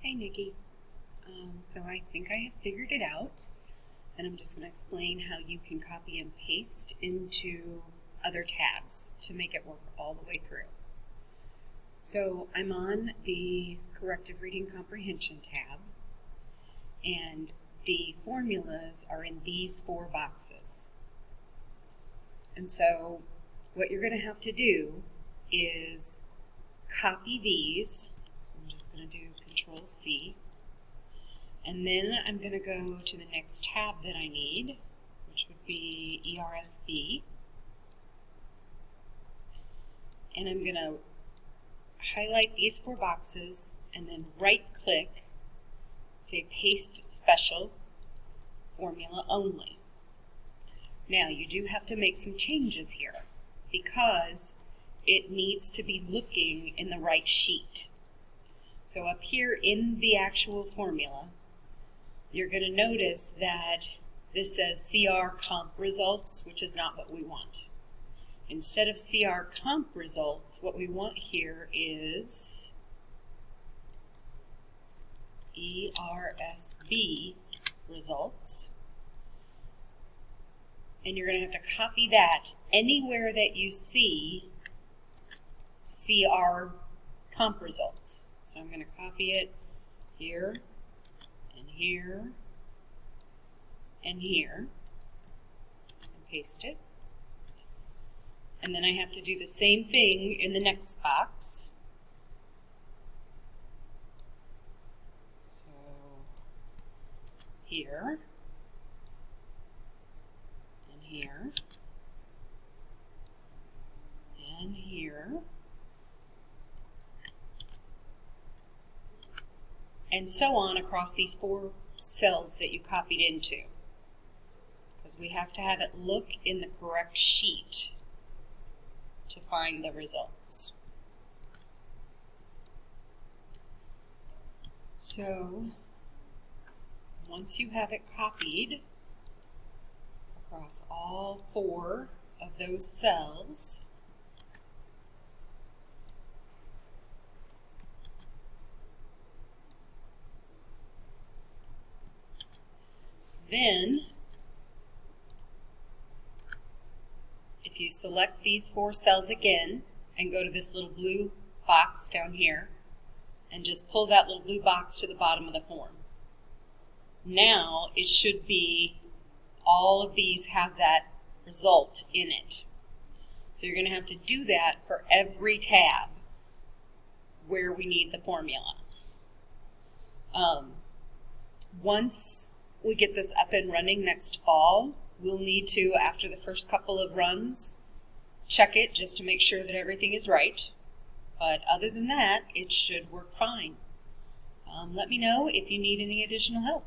Hey Nikki. So I think I have figured it out, and I'm just going to explain how you can copy and paste into other tabs to make it work all the way through. So I'm on the Corrective Reading Comprehension tab, and the formulas are in these 4 boxes. And so what you're going to have to do is copy these. So I'm just going to do Control C. And then I'm going to go to the next tab that I need, which would be ERSB. And I'm going to highlight these 4 boxes and then right click, say Paste Special, Formula Only. Now you do have to make some changes here because it needs to be looking in the right sheet. So up here in the actual formula, you're going to notice that this says CR Comp Results, which is not what we want. Instead of CR Comp Results, what we want here is ERSB Results. And you're going to have to copy that anywhere that you see CR Comp Results. So I'm going to copy it here, and here, and here, and paste it. And then I have to do the same thing in the next box. So here, and here, and here, and so on across these 4 cells that you copied into, because we have to have it look in the correct sheet to find the results. So once you have it copied across all 4 of those cells, then if you select these 4 cells again and go to this little blue box down here and just pull that little blue box to the bottom of the form. Now it should be all of these have that result in it. So you're going to have to do that for every tab where we need the formula. Once we get this up and running next fall, we'll need to, after the first couple of runs, check it just to make sure that everything is right. But other than that, it should work fine. Let me know if you need any additional help.